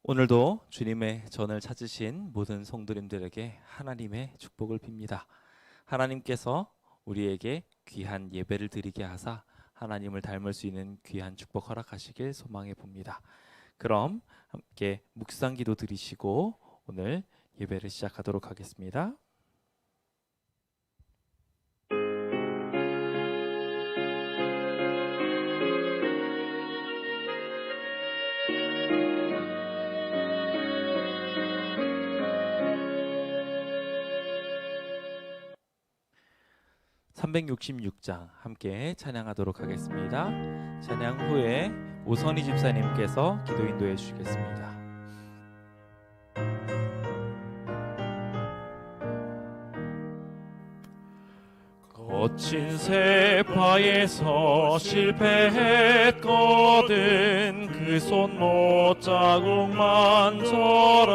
오늘도 주님의 전을 찾으신 모든 성도님들에게 하나님의 축복을 빕니다. 하나님께서 우리에게 귀한 예배를 드리게 하사 하나님을 닮을 수 있는 귀한 축복 허락하시길 소망해 봅니다. 그럼 함께 묵상기도 드리시고 오늘 예배를 시작하도록 하겠습니다. 366장 함께 찬양하도록 하겠습니다. 찬양 후에 오선희 집사님께서 기도 인도해 주시겠습니다. 거친 세파에서 실패했거든 그 손 못자국 만져라.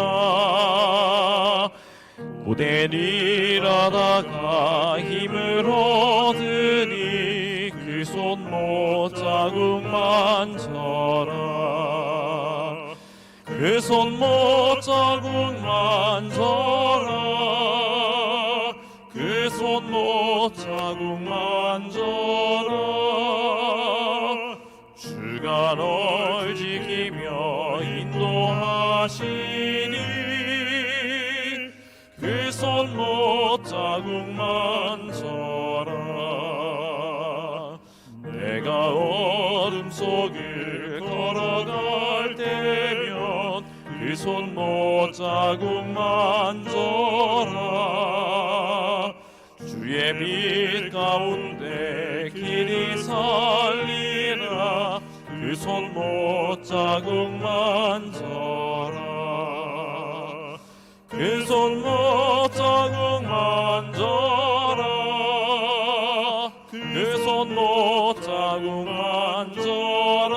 고된 일하다가 힘을 얻으니 그 손 못자국 만져라. 그 손 못자국 만져라. 그 손 못자국 만져라. 주가 널 지키며 인도하시니 그 손 못자국 만져라. 내가 어둠 속을 걸어갈 때면 그 손 못자국 만져라. 주의 빛 가운데 길이 살리라. 그 손 못자국 만져라. 그 손 못자국 만져라. 그 손 못자국 만져라.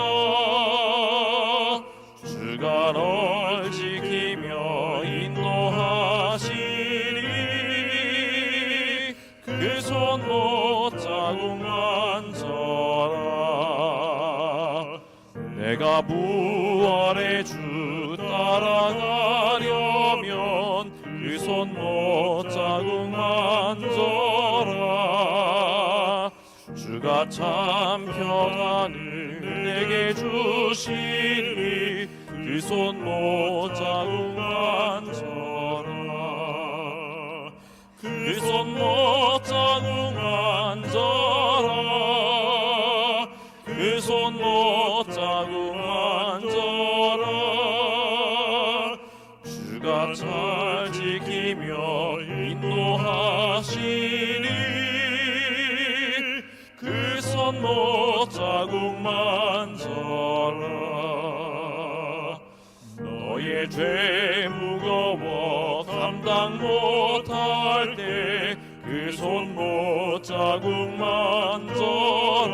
주가 널 지키며 인도하시니 그 손 못자국 만져라. 내가 부활의 주 따라가려면 그 손 못자국 만져라. 주가 참 평안을 내게 주시니 그 손 못자국 만져라. 그 손 못자국 만져라. 그 손 못자국 만져라. 주가 잘 지키며 인도하시니 그 손 못자국 만져라. 너의 죄 무거워 감당 못할 때 그 손 못자국 만져라.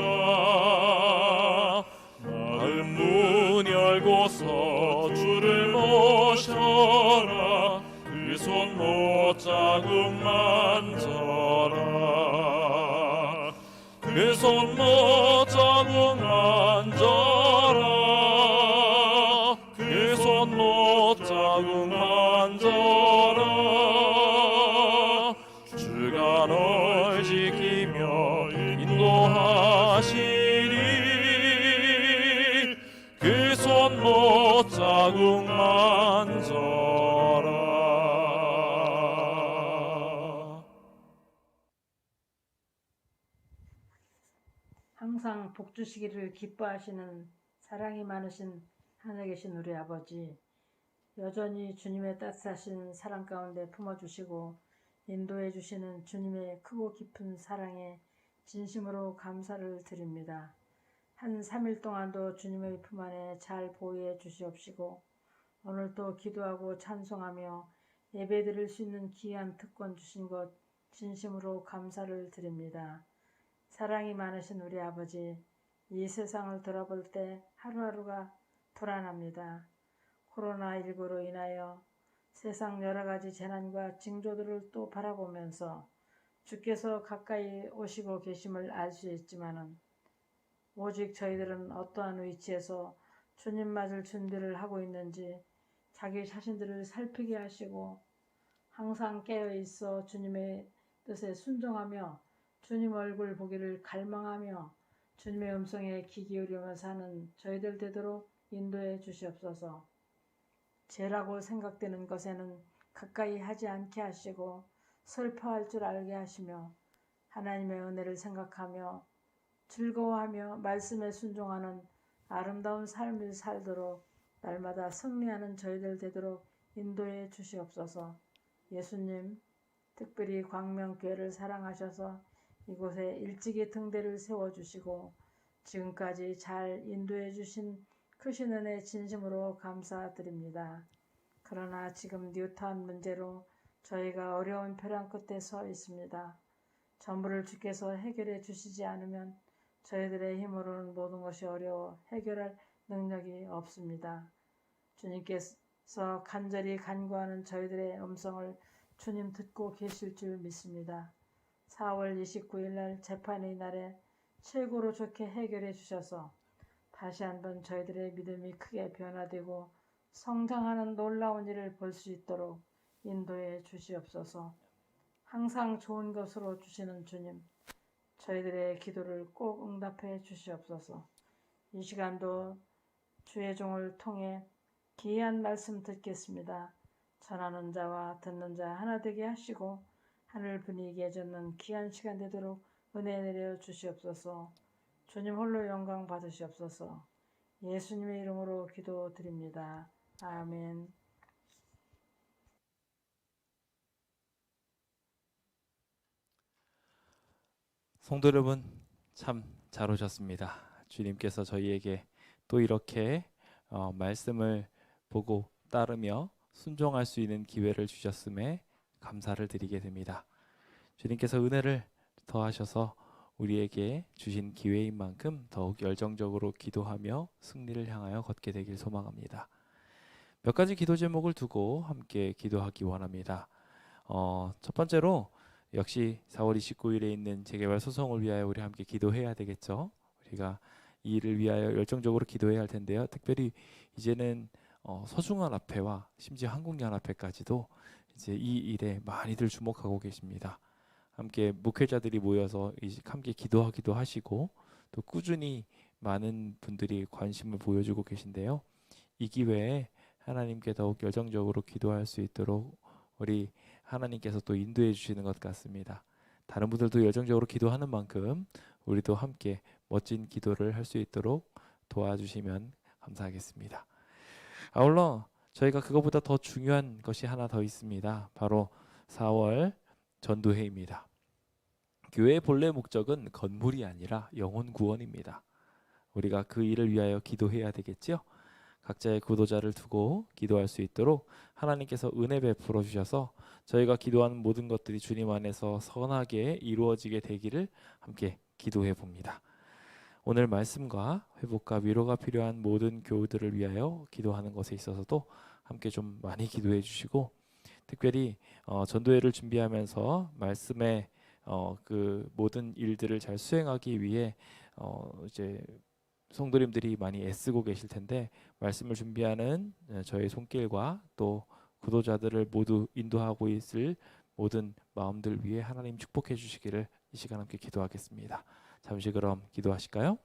마음 문 열고서 주를 모셔라. 그 손 못자국 만져라. 그 손 못자국 만져라. 그 손 못자국 만져라. 주가 널 지키며 인도하시니 그 손 못자국 만져라. 항상 복 주시기를 기뻐하시는 사랑이 많으신 하늘에 계신 우리 아버지, 여전히 주님의 따뜻하신 사랑 가운데 품어주시고 인도해 주시는 주님의 크고 깊은 사랑에 진심으로 감사를 드립니다. 한 3일 동안도 주님의 품 안에 잘 보호해 주시옵시고 오늘도 기도하고 찬송하며 예배 드릴 수 있는 귀한 특권 주신 것 진심으로 감사를 드립니다. 사랑이 많으신 우리 아버지, 이 세상을 돌아볼 때 하루하루가 불안합니다. 코로나19로 인하여 세상 여러 가지 재난과 징조들을 또 바라보면서 주께서 가까이 오시고 계심을 알 수 있지만은 오직 저희들은 어떠한 위치에서 주님 맞을 준비를 하고 있는지 자기 자신들을 살피게 하시고 항상 깨어 있어 주님의 뜻에 순종하며 주님 얼굴 보기를 갈망하며 주님의 음성에 귀 기울이며 사는 저희들 되도록 인도해 주시옵소서. 죄라고 생각되는 것에는 가까이 하지 않게 하시고 슬퍼할 줄 알게 하시며 하나님의 은혜를 생각하며 즐거워하며 말씀에 순종하는 아름다운 삶을 살도록 날마다 승리하는 저희들 되도록 인도해 주시옵소서. 예수님, 특별히 광명교회를 사랑하셔서 이곳에 일찍이 등대를 세워주시고 지금까지 잘 인도해 주신 크신 은혜 진심으로 감사드립니다. 그러나 지금 뉴타운 문제로 저희가 어려운 벼랑 끝에 서 있습니다. 전부를 주께서 해결해 주시지 않으면 저희들의 힘으로는 모든 것이 어려워 해결할 능력이 없습니다. 주님께서 간절히 간구하는 저희들의 음성을 주님 듣고 계실 줄 믿습니다. 4월 29일 날 재판의 날에 최고로 좋게 해결해 주셔서 다시 한번 저희들의 믿음이 크게 변화되고 성장하는 놀라운 일을 볼 수 있도록 인도해 주시옵소서. 항상 좋은 것으로 주시는 주님, 저희들의 기도를 꼭 응답해 주시옵소서. 이 시간도 주의 종을 통해 귀한 말씀 듣겠습니다. 전하는 자와 듣는 자 하나 되게 하시고 하늘 분위기에 젖는 귀한 시간 되도록 은혜 내려 주시옵소서. 주님 홀로 영광 받으시옵소서. 예수님의 이름으로 기도드립니다. 아멘. 성도 여러분, 참 잘 오셨습니다. 주님께서 저희에게 또 이렇게 말씀을 보고 따르며 순종할 수 있는 기회를 주셨음에 감사를 드리게 됩니다. 주님께서 은혜를 더하셔서 우리에게 주신 기회인 만큼 더욱 열정적으로 기도하며 승리를 향하여 걷게 되길 소망합니다. 몇 가지 기도 제목을 두고 함께 기도하기 원합니다. 첫 번째로 역시 4월 29일에 있는 재개발 소송을 위하여 우리 함께 기도해야 되겠죠. 우리가 이 일을 위하여 열정적으로 기도해야 할 텐데요. 특별히 이제는 서중연합회와 심지어 한국연합회까지도 이제 이 일에 많이들 주목하고 계십니다. 함께 목회자들이 모여서 함께 기도하기도 하시고 또 꾸준히 많은 분들이 관심을 보여주고 계신데요. 이 기회에 하나님께 더욱 열정적으로 기도할 수 있도록 우리 하나님께서 또 인도해 주시는 것 같습니다. 다른 분들도 열정적으로 기도하는 만큼 우리도 함께 멋진 기도를 할 수 있도록 도와주시면 감사하겠습니다. 아울러 저희가 그것보다 더 중요한 것이 하나 더 있습니다. 바로 4월 전도회입니다. 교회의 본래 목적은 건물이 아니라 영혼 구원입니다. 우리가 그 일을 위하여 기도해야 되겠지요. 각자의 구도자를 두고 기도할 수 있도록 하나님께서 은혜 베풀어 주셔서 저희가 기도하는 모든 것들이 주님 안에서 선하게 이루어지게 되기를 함께 기도해 봅니다. 오늘 말씀과 회복과 위로가 필요한 모든 교우들을 위하여 기도하는 것에 있어서도 함께 좀 많이 기도해 주시고, 특별히 전도회를 준비하면서 말씀의 그 모든 일들을 잘 수행하기 위해 이제 성도님들이 많이 애쓰고 계실 텐데, 말씀을 준비하는 저의 손길과 또 구도자들을 모두 인도하고 있을 모든 마음들 위해 하나님 축복해 주시기를 이 시간 함께 기도하겠습니다. 잠시 그럼 기도하실까요?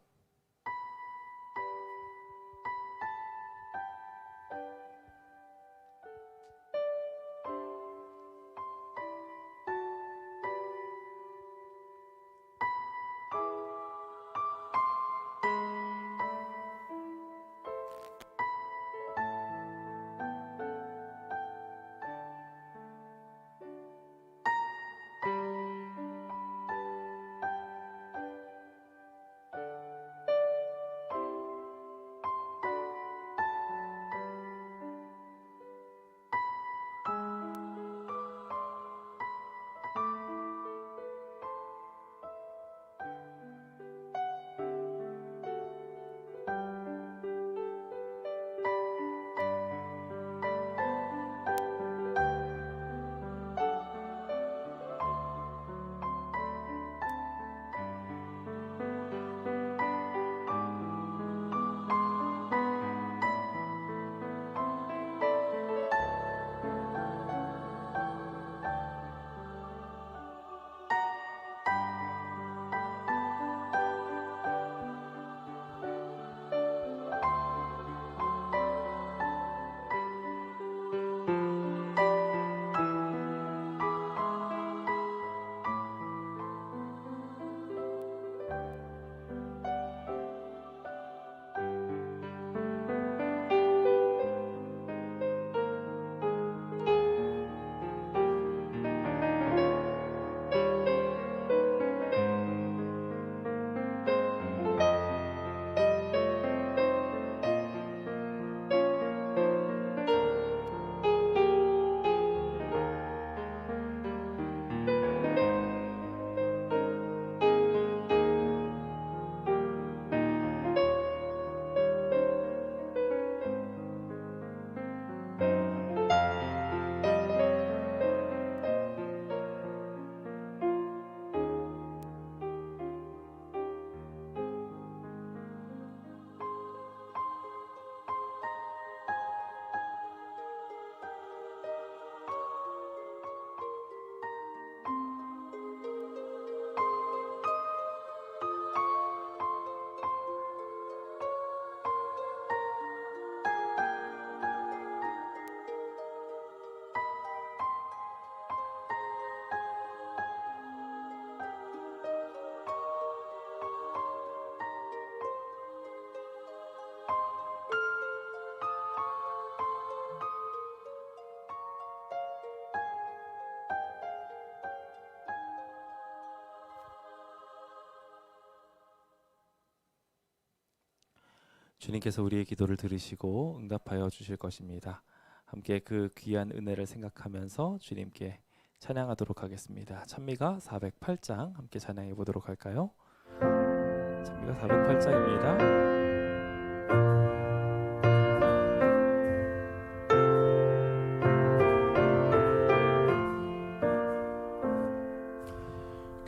주님께서 우리의 기도를 들으시고 응답하여 주실 것입니다. 함께 그 귀한 은혜를 생각하면서 주님께 찬양하도록 하겠습니다. 찬미가 408장 함께 찬양해 보도록 할까요? 찬미가 408장입니다.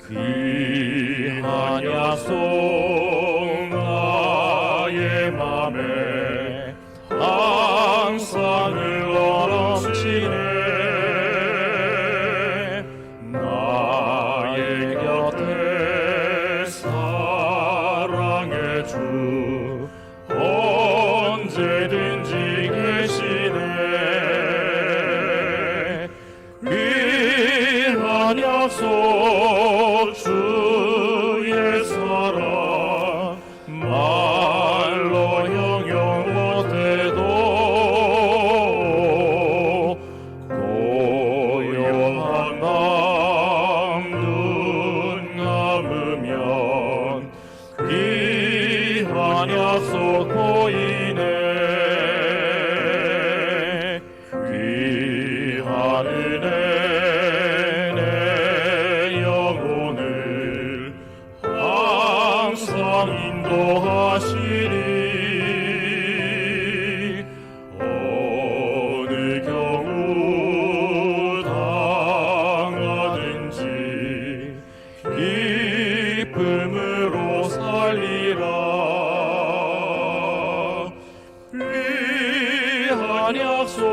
귀한 약속 나의 맘에 항상 흘러넘치네. 나의 곁에 사랑의 주 언제든지 계시네. 귀한 약속 주의 사랑 말로 형용 못해도 고요한 밤 눈 감으면 귀한 약속 보이네. 귀한 은혜 내 영혼을 항상 인도하시리. 어느 경우 당하든지 기쁨으로 살리라. 귀한 약속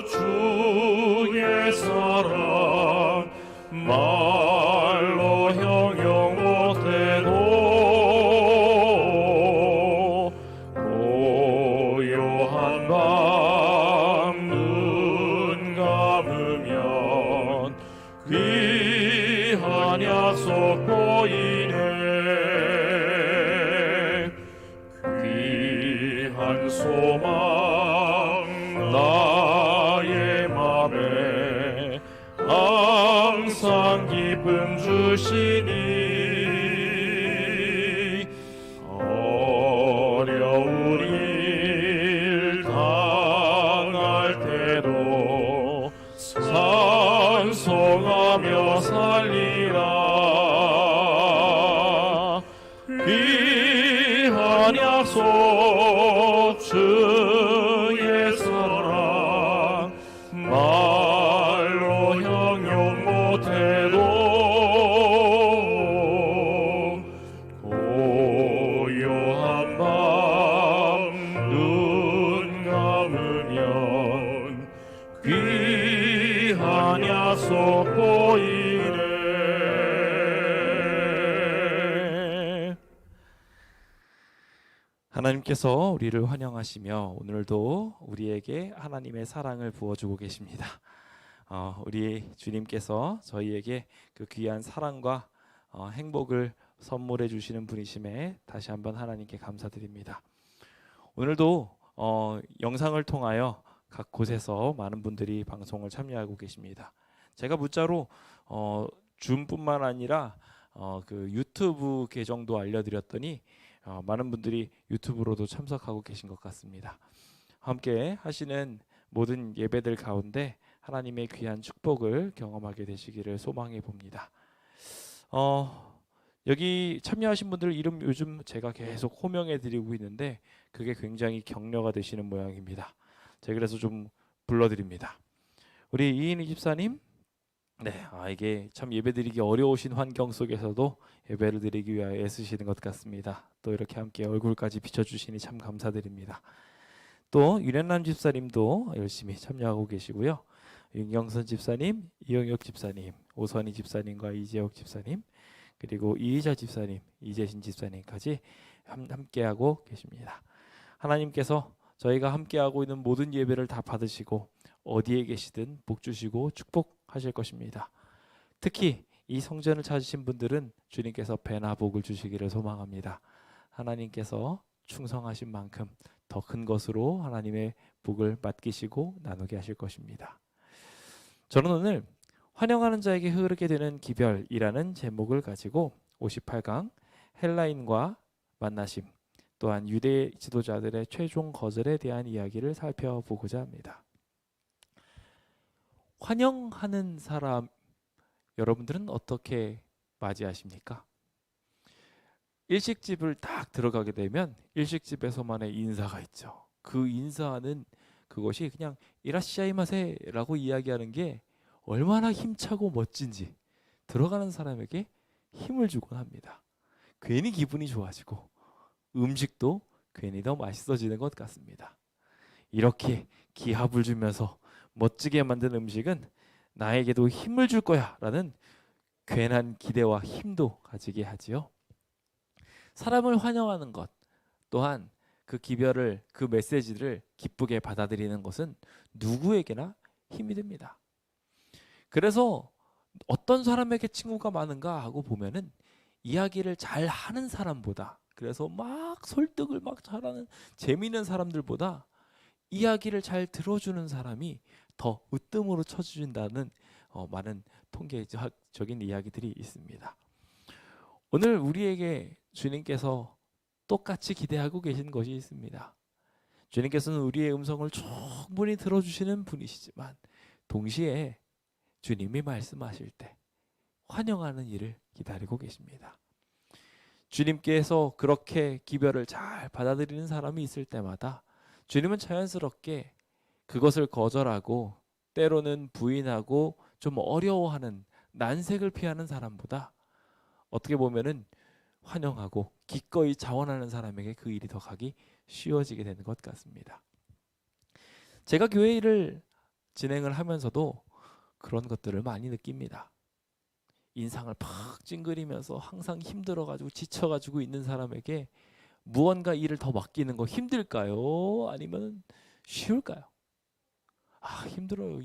주의 사랑 말로 형용 못해도 고요한 밤 눈 감으면 귀한 약속 보이네. 귀한 소망 나의 맘에 항상 기쁨 주시니. 어려운 일 당할 때도 찬송하며 살리라. 귀한 약속 주의 사랑 말로 형용 못해도 고요한 밤 눈 감으면 귀한 약속 보이네. 하나님께서 우리를 환영하시며 오늘도 우리에게 하나님의 사랑을 부어주고 계십니다. 우리 주님께서 저희에게 그 귀한 사랑과 행복을 선물해 주시는 분이심에 다시 한번 하나님께 감사드립니다. 오늘도 영상을 통하여 각 곳에서 많은 분들이 방송을 참여하고 계십니다. 제가 문자로 줌뿐만 아니라 그 유튜브 계정도 알려드렸더니 많은 분들이 유튜브로도 참석하고 계신 것 같습니다. 함께 하시는 모든 예배들 가운데 하나님의 귀한 축복을 경험하게 되시기를 소망해 봅니다. 여기 참여하신 분들 이름 요즘 제가 계속 호명해 드리고 있는데 그게 굉장히 격려가 되시는 모양입니다. 제가 그래서 좀 불러드립니다. 우리 이인희 집사님, 네, 이게 참 예배드리기 어려우신 환경 속에서도 예배를 드리기 위하여 애쓰시는 것 같습니다. 또 이렇게 함께 얼굴까지 비춰주시니 참 감사드립니다. 또 윤현남 집사님도 열심히 참여하고 계시고요. 윤경선 집사님, 이영혁 집사님, 오선희 집사님과 이재혁 집사님, 그리고 이희자 집사님, 이재신 집사님까지 함께하고 계십니다. 하나님께서 저희가 함께하고 있는 모든 예배를 다 받으시고 어디에 계시든 복 주시고 축복하실 것입니다. 특히 이 성전을 찾으신 분들은 주님께서 배나 복을 주시기를 소망합니다. 하나님께서 충성하신 만큼 더 큰 것으로 하나님의 복을 맡기시고 나누게 하실 것입니다. 저는 오늘 환영하는 자에게 흐르게 되는 기별이라는 제목을 가지고 58강 헬라인과 만나심 또한 유대 지도자들의 최종 거절에 대한 이야기를 살펴보고자 합니다. 환영하는 사람 여러분들은 어떻게 맞이하십니까? 일식집을 딱 들어가게 되면 일식집에서만의 인사가 있죠. 그 인사는 그것이 그냥 이라시아이마세라고 이야기하는 게 얼마나 힘차고 멋진지 들어가는 사람에게 힘을 주곤 합니다. 괜히 기분이 좋아지고 음식도 괜히 더 맛있어지는 것 같습니다. 이렇게 기합을 주면서 멋지게 만든 음식은 나에게도 힘을 줄 거야 라는 괜한 기대와 힘도 가지게 하지요. 사람을 환영하는 것 또한 그 기별을, 그 메시지를 기쁘게 받아들이는 것은 누구에게나 힘이 됩니다. 그래서 어떤 사람에게 친구가 많은가 하고 보면은 이야기를 잘 하는 사람보다, 그래서 막 설득을 막 잘하는 재미있는 사람들보다 이야기를 잘 들어주는 사람이 더 으뜸으로 쳐주신다는 많은 통계적인 이야기들이 있습니다. 오늘 우리에게 주님께서 똑같이 기대하고 계신 것이 있습니다. 주님께서는 우리의 음성을 충분히 들어주시는 분이시지만 동시에 주님이 말씀하실 때 환영하는 일을 기다리고 계십니다. 주님께서 그렇게 기별을 잘 받아들이는 사람이 있을 때마다 주님은 자연스럽게 그것을 거절하고 때로는 부인하고 좀 어려워하는 난색을 피하는 사람보다 어떻게 보면은 환영하고 기꺼이 자원하는 사람에게 그 일이 더 가기 쉬워지게 되는 것 같습니다. 제가 교회 일을 진행을 하면서도 그런 것들을 많이 느낍니다. 인상을 팍 찡그리면서 항상 힘들어가지고 지쳐가지고 있는 사람에게 무언가 일을 더 맡기는 거 힘들까요? 아니면 쉬울까요? 힘들어요.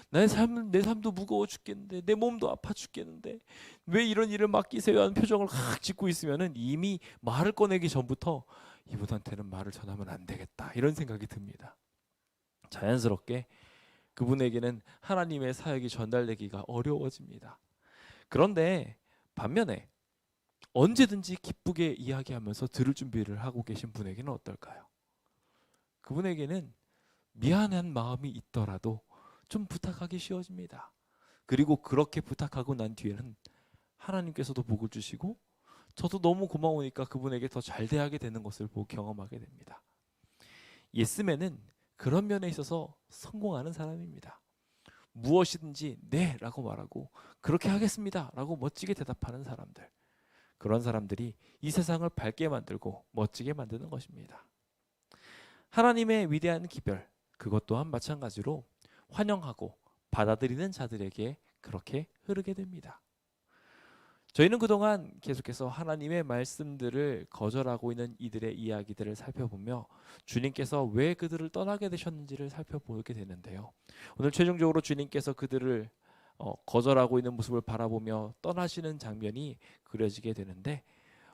내 삶도 무거워 죽겠는데 내 몸도 아파 죽겠는데 왜 이런 일을 맡기세요? 하는 표정을 확 짓고 있으면은 이미 말을 꺼내기 전부터 이분한테는 말을 전하면 안 되겠다 이런 생각이 듭니다. 자연스럽게 그분에게는 하나님의 사역이 전달되기가 어려워집니다. 그런데 반면에 언제든지 기쁘게 이야기하면서 들을 준비를 하고 계신 분에게는 어떨까요? 그분에게는 미안한 마음이 있더라도 좀 부탁하기 쉬워집니다. 그리고 그렇게 부탁하고 난 뒤에는 하나님께서도 복을 주시고 저도 너무 고마우니까 그분에게 더 잘 대하게 되는 것을 경험하게 됩니다. 예스맨은 그런 면에 있어서 성공하는 사람입니다. 무엇이든지 네 라고 말하고 그렇게 하겠습니다 라고 멋지게 대답하는 사람들, 그런 사람들이 이 세상을 밝게 만들고 멋지게 만드는 것입니다. 하나님의 위대한 기별, 그것 또한 마찬가지로 환영하고 받아들이는 자들에게 그렇게 흐르게 됩니다. 저희는 그동안 계속해서 하나님의 말씀들을 거절하고 있는 이들의 이야기들을 살펴보며 주님께서 왜 그들을 떠나게 되셨는지를 살펴보게 되는데요. 오늘 최종적으로 주님께서 그들을 거절하고 있는 모습을 바라보며 떠나시는 장면이 그려지게 되는데,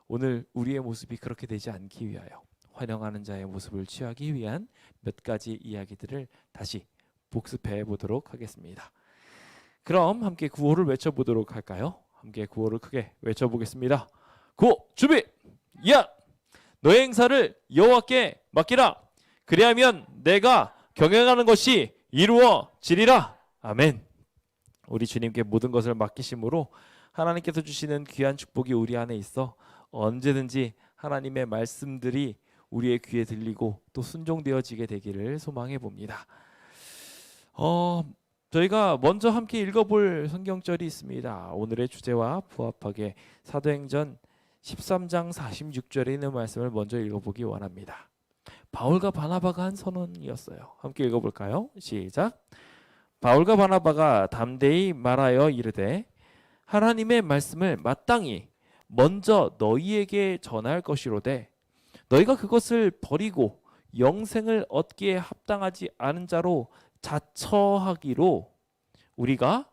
오늘 우리의 모습이 그렇게 되지 않기 위하여 환영하는 자의 모습을 취하기 위한 몇 가지 이야기들을 다시 복습해 보도록 하겠습니다. 그럼 함께 구호를 외쳐보도록 할까요? 함께 구호를 크게 외쳐보겠습니다. 구호 준비! 야! 너의 행사를 여호와께 맡기라. 그리하면 내가 경영하는 것이 이루어지리라. 아멘. 우리 주님께 모든 것을 맡기심으로 하나님께서 주시는 귀한 축복이 우리 안에 있어 언제든지 하나님의 말씀들이 우리의 귀에 들리고 또 순종되어지게 되기를 소망해 봅니다. 저희가 먼저 함께 읽어볼 성경절이 있습니다. 오늘의 주제와 부합하게 사도행전 13장 46절에 있는 말씀을 먼저 읽어보기 원합니다. 바울과 바나바가 한 선언이었어요. 함께 읽어볼까요? 시작. 바울과 바나바가 담대히 말하여 이르되 하나님의 말씀을 마땅히 먼저 너희에게 전할 것이로되 너희가 그것을 버리고 영생을 얻기에 합당하지 않은 자로 자처하기로 우리가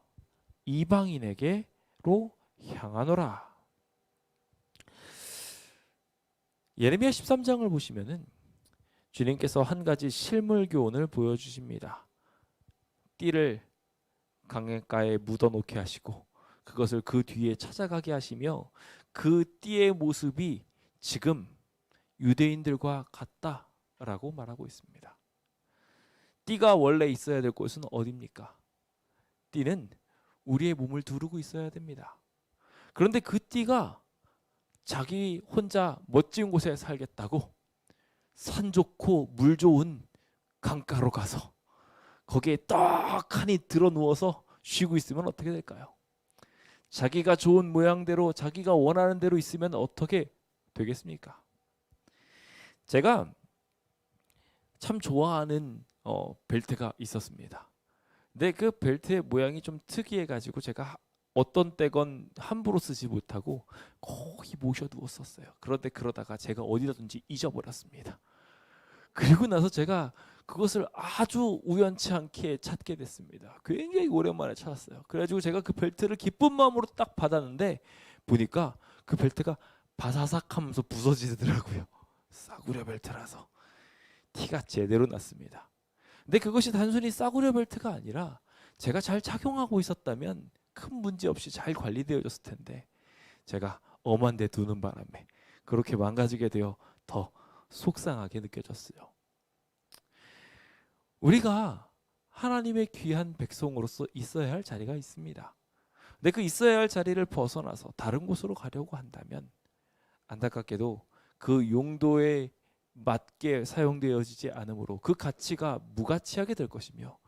이방인에게로 향하노라. 예레미야 13장을 보시면은 주님께서 한 가지 실물 교훈을 보여주십니다. 띠를 강가에 묻어놓게 하시고 그것을 그 뒤에 찾아가게 하시며 그 띠의 모습이 지금 유대인들과 같다라고 말하고 있습니다. 띠가 원래 있어야 될 곳은 어디입니까? 띠는 우리의 몸을 두르고 있어야 됩니다. 그런데 그 띠가 자기 혼자 멋진 곳에 살겠다고 산 좋고 물 좋은 강가로 가서 거기에 떡하니 들어 누워서 쉬고 있으면 어떻게 될까요? 자기가 좋은 모양대로 자기가 원하는 대로 있으면 어떻게 되겠습니까? 제가 참 좋아하는 벨트가 있었습니다. 근데 그 벨트의 모양이 좀 특이해 가지고 제가 어떤 때건 함부로 쓰지 못하고 거의 모셔두었었어요. 그런데 그러다가 제가 어디다 둔지 잊어버렸습니다. 그리고 나서 제가 그것을 아주 우연치 않게 찾게 됐습니다. 굉장히 오랜만에 찾았어요. 그래가지고 제가 그 벨트를 기쁜 마음으로 딱 받았는데 보니까 그 벨트가 바사삭하면서 부서지더라고요. 싸구려 벨트라서 티가 제대로 났습니다. 근데 그것이 단순히 싸구려 벨트가 아니라 제가 잘 착용하고 있었다면 큰 문제 없이 잘 관리되어졌을 텐데 제가 엄한 데 두는 바람에 그렇게 망가지게 되어 더 속상하게 느껴졌어요. 우리가 하나님의 귀한 백성으로서 있어야 할 자리가 있습니다. 근데 그 있어야 할 자리를 벗어나서 다른 곳으로 가려고 한다면 안타깝게도 그 용도에 맞게 사용되어지지 않으므로 그 가치가 무가치하게 될 것이며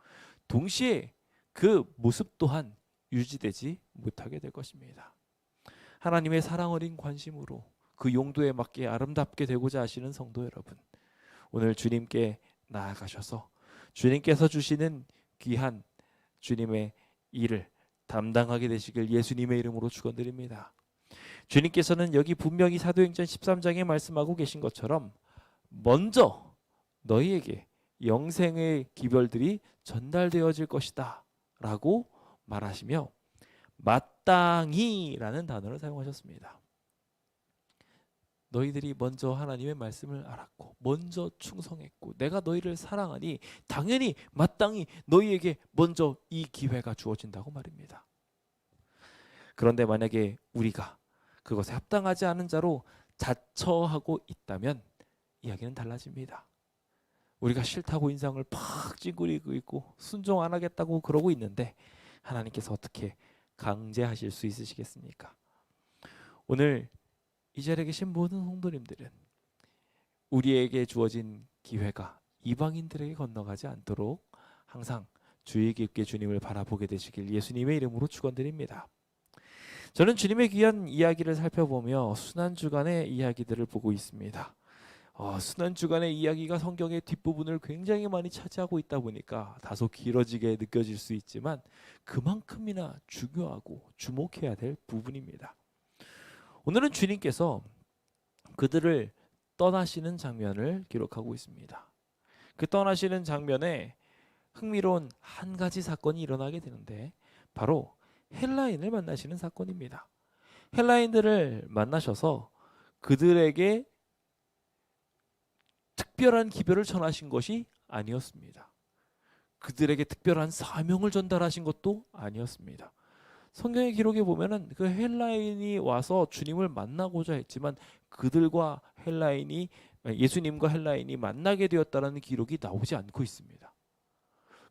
동시에 그 모습 또한 유지되지 못하게 될 것입니다. 하나님의 사랑 어린 관심으로 그 용도에 맞게 아름답게 되고자 하시는 성도 여러분, 오늘 주님께 나아가셔서 주님께서 주시는 귀한 주님의 일을 담당하게 되시길 예수님의 이름으로 축원드립니다. 주님께서는 여기 분명히 사도행전 13장에 말씀하고 계신 것처럼 먼저 너희에게 영생의 기별들이 전달되어질 것이다 라고 말하시며 마땅히라는 단어를 사용하셨습니다. 너희들이 먼저 하나님의 말씀을 알았고 먼저 충성했고 내가 너희를 사랑하니 당연히 마땅히 너희에게 먼저 이 기회가 주어진다고 말입니다. 그런데 만약에 우리가 그것에 합당하지 않은 자로 자처하고 있다면 이야기는 달라집니다. 우리가 싫다고 인상을 팍 찡그리고 있고 순종 안 하겠다고 그러고 있는데 하나님께서 어떻게 강제하실 수 있으시겠습니까? 오늘 이 자리에 계신 모든 성도님들은 우리에게 주어진 기회가 이방인들에게 건너가지 않도록 항상 주의 깊게 주님을 바라보게 되시길 예수님의 이름으로 축원드립니다. 저는 주님의 귀한 이야기를 살펴보며 순환주간의 이야기들을 보고 있습니다. 순환주간의 이야기가 성경의 뒷부분을 굉장히 많이 차지하고 있다 보니까 다소 길어지게 느껴질 수 있지만 그만큼이나 중요하고 주목해야 될 부분입니다. 오늘은 주님께서 그들을 떠나시는 장면을 기록하고 있습니다. 그 떠나시는 장면에 흥미로운 한 가지 사건이 일어나게 되는데 바로 헬라인을 만나시는 사건입니다. 헬라인들을 만나셔서 그들에게 특별한 기별을 전하신 것이 아니었습니다. 그들에게 특별한 사명을 전달하신 것도 아니었습니다. 성경의 기록에 보면은 그 헬라인이 와서 주님을 만나고자 했지만 그들과 예수님과 헬라인이 만나게 되었다는 기록이 나오지 않고 있습니다.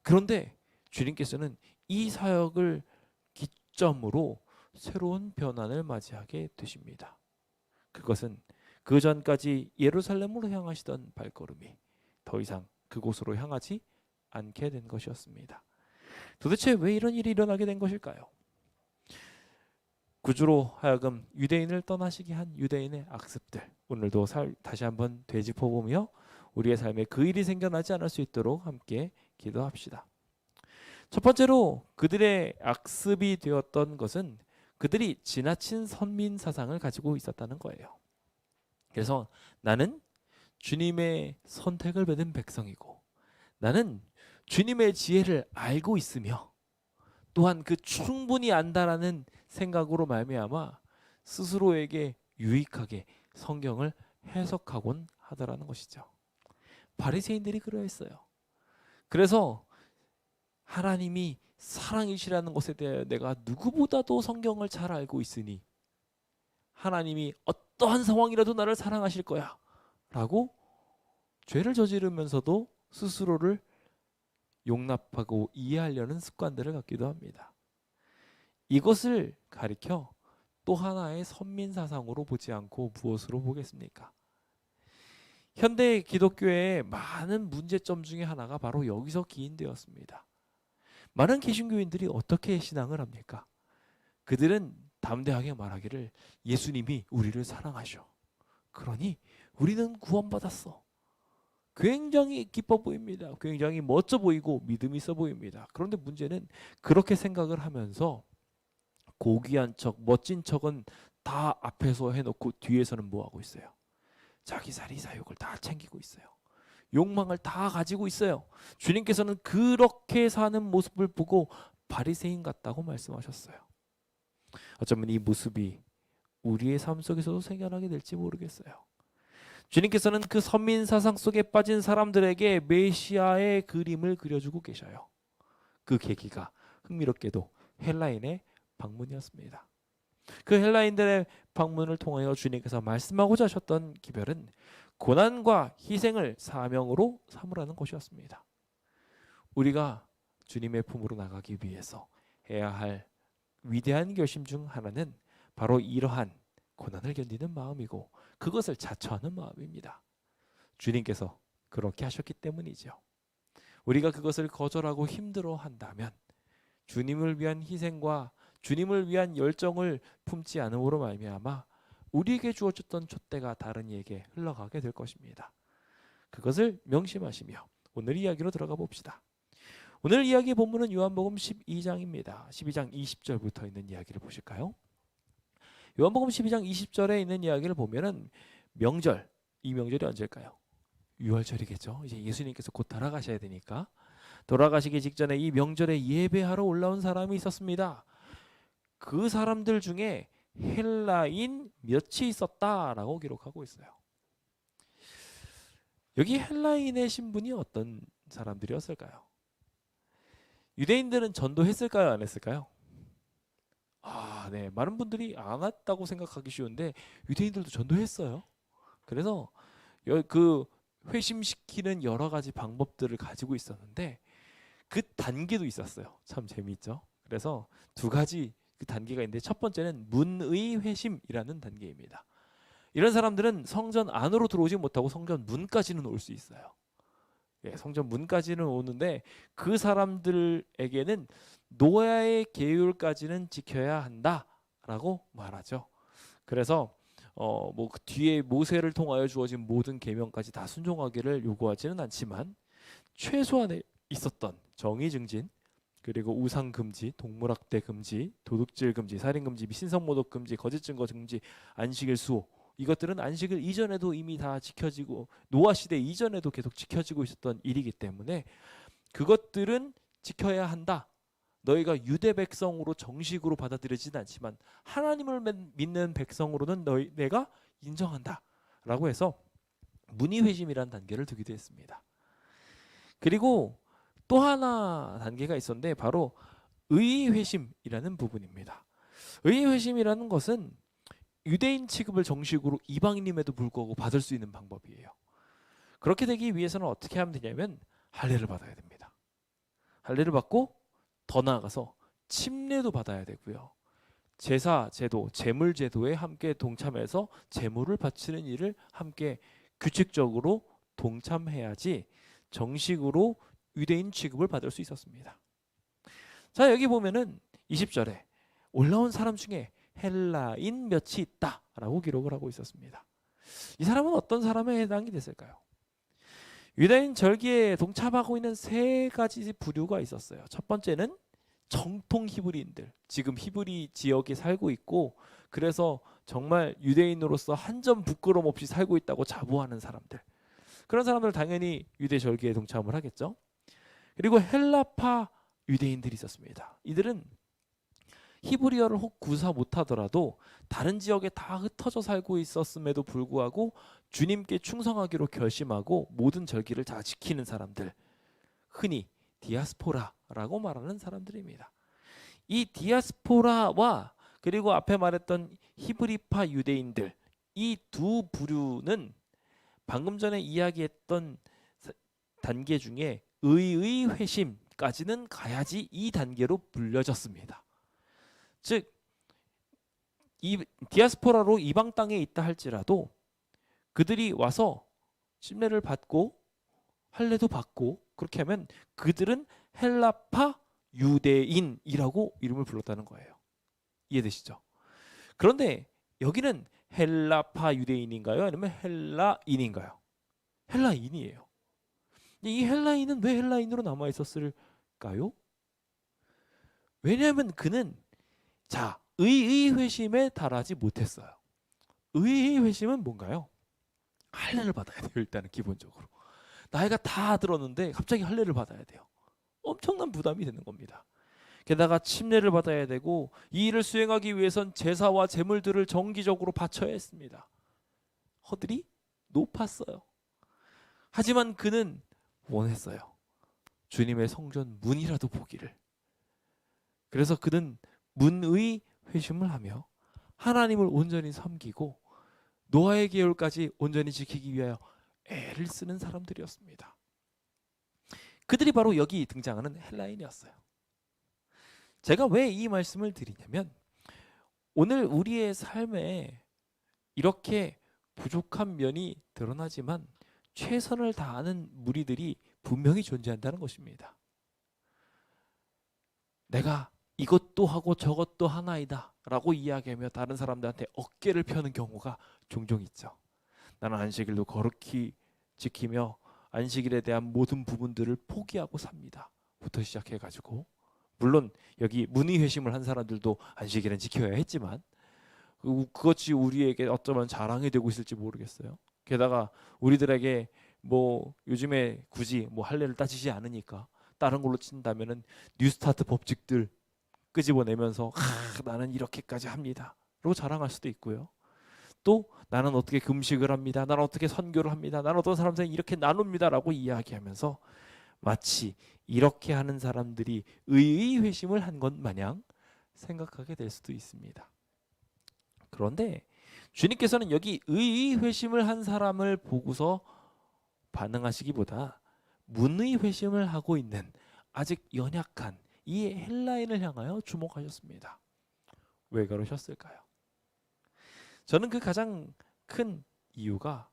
그런데 주님께서는 이 사역을 기점으로 새로운 변환을 맞이하게 되십니다. 그것은 그 전까지 예루살렘으로 향하시던 발걸음이 더 이상 그곳으로 향하지 않게 된 것이었습니다. 도대체 왜 이런 일이 일어나게 된 것일까요? 구주로 하여금 유대인을 떠나시게 한 유대인의 악습들, 오늘도 다시 한번 되짚어보며 우리의 삶에 그 일이 생겨나지 않을 수 있도록 함께 기도합시다. 첫 번째로 그들의 악습이 되었던 것은 그들이 지나친 선민 사상을 가지고 있었다는 거예요. 그래서 나는 주님의 선택을 받은 백성이고 나는 주님의 지혜를 알고 있으며 또한 그 충분히 안다라는 생각으로 말미암아 스스로에게 유익하게 성경을 해석하곤 하더라는 것이죠. 바리새인들이 그러했어요. 그래서 하나님이 사랑이시라는 것에 대해 내가 누구보다도 성경을 잘 알고 있으니 하나님이 어떠한 상황이라도 나를 사랑하실 거야 라고 죄를 저지르면서도 스스로를 용납하고 이해하려는 습관들을 갖기도 합니다. 이것을 가리켜 또 하나의 선민사상으로 보지 않고 무엇으로 보겠습니까? 현대 기독교의 많은 문제점 중에 하나가 바로 여기서 기인되었습니다. 많은 개신교인들이 어떻게 신앙을 합니까? 그들은 담대하게 말하기를 예수님이 우리를 사랑하셔. 그러니 우리는 구원받았어. 굉장히 기뻐 보입니다. 굉장히 멋져 보이고 믿음 있어 보입니다. 그런데 문제는 그렇게 생각을 하면서 고귀한 척, 멋진 척은 다 앞에서 해놓고 뒤에서는 뭐하고 있어요? 자기 자리 사욕을 다 챙기고 있어요. 욕망을 다 가지고 있어요. 주님께서는 그렇게 사는 모습을 보고 바리새인 같다고 말씀하셨어요. 어쩌면 이 모습이 우리의 삶 속에서도 생겨나게 될지 모르겠어요. 주님께서는 그 선민 사상 속에 빠진 사람들에게 메시아의 그림을 그려주고 계셔요. 그 계기가 흥미롭게도 헬라인의 방문이었습니다. 그 헬라인들의 방문을 통하여 주님께서 말씀하고자 하셨던 기별은 고난과 희생을 사명으로 삼으라는 것이었습니다. 우리가 주님의 품으로 나가기 위해서 해야 할 위대한 결심 중 하나는 바로 이러한 고난을 견디는 마음이고 그것을 자처하는 마음입니다. 주님께서 그렇게 하셨기 때문이죠. 우리가 그것을 거절하고 힘들어한다면 주님을 위한 희생과 주님을 위한 열정을 품지 않음으로 말미암아 우리에게 주어졌던 촛대가 다른 이에게 흘러가게 될 것입니다. 그것을 명심하시며 오늘 이야기로 들어가 봅시다. 오늘 이야기의 본문은 요한복음 12장입니다. 12장 20절부터 있는 이야기를 보실까요? 요한복음 12장 20절에 있는 이야기를 보면은 명절, 이 명절이 언제일까요? 6월절이겠죠. 이제 예수님께서 곧 돌아가셔야 되니까 돌아가시기 직전에 이 명절에 예배하러 올라온 사람이 있었습니다. 그 사람들 중에 헬라인 몇이 있었다라고 기록하고 있어요. 여기 헬라인의 신분이 어떤 사람들이었을까요? 유대인들은 전도했을까요? 안 했을까요? 네. 많은 분들이 안 했다고 생각하기 쉬운데 유대인들도 전도했어요. 그래서 그 회심시키는 여러 가지 방법들을 가지고 있었는데 그 단계도 있었어요. 참 재미있죠. 그래서 두 가지 그 단계가 있는데 첫 번째는 문의 회심이라는 단계입니다. 이런 사람들은 성전 안으로 들어오지 못하고 성전 문까지는 올 수 있어요. 성전 문까지는 오는데 그 사람들에게는 노아의 계율까지는 지켜야 한다라고 말하죠. 그래서 그 뒤에 모세를 통하여 주어진 모든 계명까지 다 순종하기를 요구하지는 않지만 최소한에 있었던 정의 증진 그리고 우상 금지, 동물학대 금지, 도둑질 금지, 살인 금지, 신성모독 금지, 거짓 증거 금지, 안식일 수호 이것들은 안식일 이전에도 이미 다 지켜지고 노아 시대 이전에도 계속 지켜지고 있었던 일이기 때문에 그것들은 지켜야 한다. 너희가 유대 백성으로 정식으로 받아들이지는 않지만 하나님을 믿는 백성으로는 내가 인정한다. 라고 해서 문의회심이라는 단계를 두기도 했습니다. 그리고 또 하나 단계가 있었는데 바로 의회심이라는 부분입니다. 의회심이라는 것은 유대인 취급을 정식으로 이방인임에도 불구하고 받을 수 있는 방법이에요. 그렇게 되기 위해서는 어떻게 하면 되냐면 할례를 받아야 됩니다. 할례를 받고 더 나아가서 침례도 받아야 되고요. 제사 제도, 제물 제도에 함께 동참해서 제물을 바치는 일을 함께 규칙적으로 동참해야지 정식으로 유대인 취급을 받을 수 있었습니다. 자, 여기 보면은 20절에 올라온 사람 중에 헬라인 몇이 있다라고 기록을 하고 있었습니다. 이 사람은 어떤 사람에 해당이 됐을까요? 유대인 절기에 동참하고 있는 세 가지 부류가 있었어요. 첫 번째는 정통 히브리인들, 지금 히브리 지역에 살고 있고 그래서 정말 유대인으로서 한 점 부끄럼 없이 살고 있다고 자부하는 사람들. 그런 사람들 당연히 유대 절기에 동참을 하겠죠. 그리고 헬라파 유대인들이 있었습니다. 이들은 히브리어를 혹 구사 못하더라도 다른 지역에 다 흩어져 살고 있었음에도 불구하고 주님께 충성하기로 결심하고 모든 절기를 다 지키는 사람들, 흔히 디아스포라라고 말하는 사람들입니다. 이 디아스포라와 그리고 앞에 말했던 히브리파 유대인들, 이 두 부류는 방금 전에 이야기했던 단계 중에 의의 회심까지는 가야지 이 단계로 불려졌습니다. 즉 이 디아스포라로 이방 땅에 있다 할지라도 그들이 와서 침례를 받고 할례도 받고 그렇게 하면 그들은 헬라파 유대인이라고 이름을 불렀다는 거예요. 이해되시죠? 그런데 여기는 헬라파 유대인인가요? 아니면 헬라인인가요? 헬라인이에요. 이 헬라인은 왜 헬라인으로 남아 있었을까요? 왜냐하면 그는 의의 회심에 달하지 못했어요. 의의 회심은 뭔가요? 할례를 받아야 돼요. 일단은 기본적으로 나이가 다 들었는데 갑자기 할례를 받아야 돼요. 엄청난 부담이 되는 겁니다. 게다가 침례를 받아야 되고 이 일을 수행하기 위해선 제사와 제물들을 정기적으로 바쳐야 했습니다. 허들이 높았어요. 하지만 그는 원했어요. 주님의 성전 문이라도 보기를. 그래서 그는 문의 회심을 하며 하나님을 온전히 섬기고 노아의 계율까지 온전히 지키기 위하여 애를 쓰는 사람들이었습니다. 그들이 바로 여기 등장하는 헬라인이었어요. 제가 왜 이 말씀을 드리냐면 오늘 우리의 삶에 이렇게 부족한 면이 드러나지만 최선을 다하는 무리들이 분명히 존재한다는 것입니다. 내가 이것도 하고 저것도 하나이다 라고 이야기하며 다른 사람들한테 어깨를 펴는 경우가 종종 있죠. 나는 안식일도 거룩히 지키며 안식일에 대한 모든 부분들을 포기하고 삽니다 부터 시작해가지고, 물론 여기 문의회심을 한 사람들도 안식일은 지켜야 했지만 그것이 우리에게 어쩌면 자랑이 되고 있을지 모르겠어요. 게다가 우리들에게 뭐 요즘에 굳이 뭐 할례를 따지지 않으니까 다른 걸로 친다면은 뉴스타트 법칙들 끄집어내면서 나는 이렇게까지 합니다 라고 자랑할 수도 있고요. 또 나는 어떻게 금식을 합니다, 나는 어떻게 선교를 합니다, 나는 어떤 사람들은 이렇게 나눕니다 라고 이야기하면서 마치 이렇게 하는 사람들이 의의 회심을 한 것 마냥 생각하게 될 수도 있습니다. 그런데 주님께서는 여기 의의 회심을 한 사람을 보고서 반응하시기보다 문의 회심을 하고 있는 아직 연약한 이 헬라인을 향하여 주목하셨습니다. 왜 그러셨을까요? 저는 그 가장 큰 이유가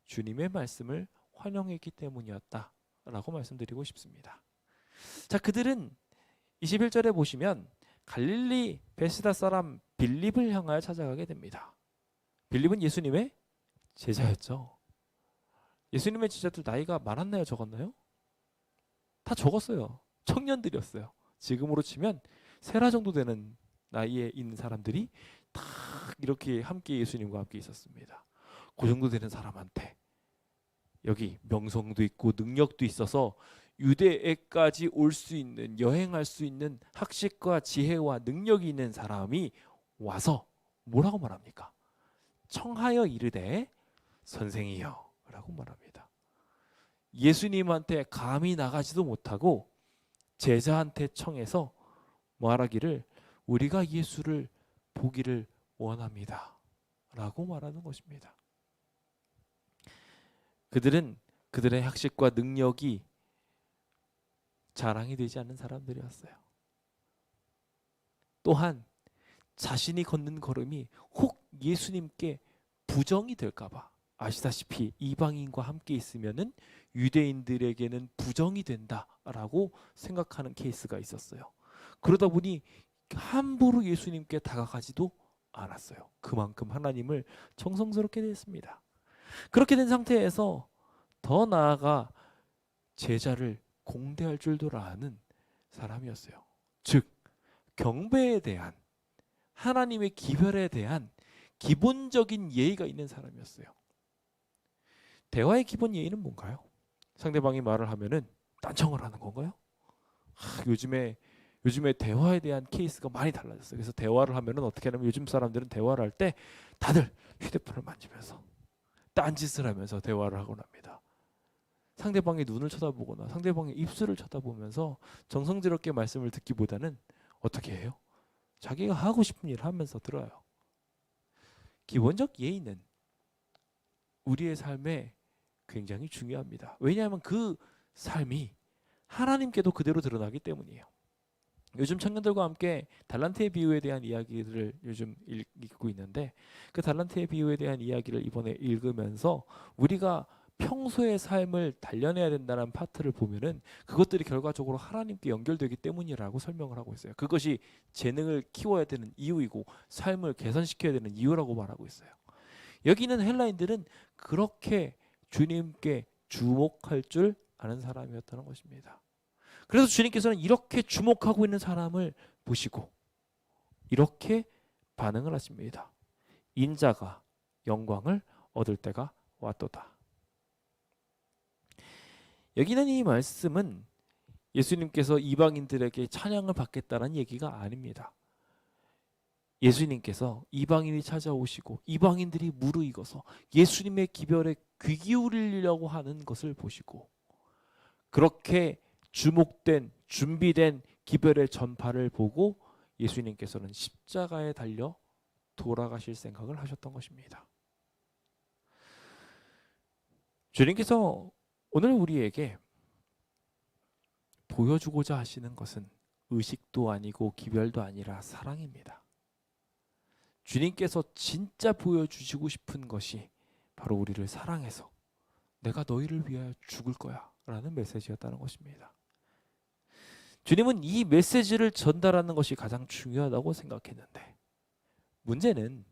주님의 말씀을 환영했기 때문이었다라고 말씀드리고 싶습니다. 자, 그들은 21절에 보시면 갈릴리 베스다 사람 빌립을 향하여 찾아가게 됩니다. 빌립은 예수님의 제자였죠. 예수님의 제자들 나이가 많았나요, 적었나요? 다 적었어요. 청년들이었어요. 지금으로 치면 세라 정도 되는 나이에 있는 사람들이 다 이렇게 함께 예수님과 함께 있었습니다. 그 정도 되는 사람한테 여기 명성도 있고 능력도 있어서 유대에까지 올 수 있는, 여행할 수 있는 학식과 지혜와 능력이 있는 사람이 와서 뭐라고 말합니까? 청하여 이르되 선생이여 라고 말합니다. 예수님한테 감히 나가지도 못하고 제자한테 청해서 말하기를 우리가 예수를 보기를 원합니다 라고 말하는 것입니다. 그들은 그들의 학식과 능력이 자랑이 되지 않는 사람들이었어요. 또한 자신이 걷는 걸음이 혹 예수님께 부정이 될까봐, 아시다시피 이방인과 함께 있으면은 유대인들에게는 부정이 된다라고 생각하는 케이스가 있었어요. 그러다 보니 함부로 예수님께 다가가지도 않았어요. 그만큼 하나님을 정성스럽게 대했습니다. 그렇게 된 상태에서 더 나아가 제자를 공대할 줄도 아는 사람이었어요. 즉 경배에 대한, 하나님의 기별에 대한 기본적인 예의가 있는 사람이었어요. 대화의 기본 예의는 뭔가요? 상대방이 말을 하면은 딴청을 하는 건가요? 요즘에 대화에 대한 케이스가 많이 달라졌어요. 그래서 대화를 하면은 어떻게 하냐면 요즘 사람들은 대화를 할 때 다들 휴대폰을 만지면서 딴짓을 하면서 대화를 하곤 합니다. 상대방의 눈을 쳐다보거나 상대방의 입술을 쳐다보면서 정성스럽게 말씀을 듣기보다는 어떻게 해요? 자기가 하고 싶은 일을 하면서 들어요. 기본적 예의는 우리의 삶에 굉장히 중요합니다. 왜냐하면 그 삶이 하나님께도 그대로 드러나기 때문이에요. 요즘 청년들과 함께 달란트의 비유에 대한 이야기를 요즘 읽고 있는데, 그 달란트의 비유에 대한 이야기를 이번에 읽으면서 우리가 평소의 삶을 단련해야 된다는 파트를 보면은 그것들이 결과적으로 하나님께 연결되기 때문이라고 설명을 하고 있어요. 그것이 재능을 키워야 되는 이유이고 삶을 개선시켜야 되는 이유라고 말하고 있어요. 여기 있는 헬라인들은 그렇게 주님께 주목할 줄 아는 사람이었다는 것입니다. 그래서 주님께서는 이렇게 주목하고 있는 사람을 보시고 이렇게 반응을 하십니다. 인자가 영광을 얻을 때가 왔도다. 여기는 이 말씀은 예수님께서 이방인들에게 찬양을 받겠다는 얘기가 아닙니다. 예수님께서 이방인이 찾아오시고 이방인들이 무르익어서 예수님의 기별에 귀 기울이려고 하는 것을 보시고 그렇게 주목된 준비된 기별의 전파를 보고 예수님께서는 십자가에 달려 돌아가실 생각을 하셨던 것입니다. 주님께서 오늘 우리에게 보여주고자 하시는 것은 의식도 아니고 기별도 아니라 사랑입니다. 주님께서 진짜 보여주시고 싶은 것이 바로 우리를 사랑해서 내가 너희를 위하여 죽을 거야 라는 메시지였다는 것입니다. 주님은 이 메시지를 전달하는 것이 가장 중요하다고 생각했는데, 문제는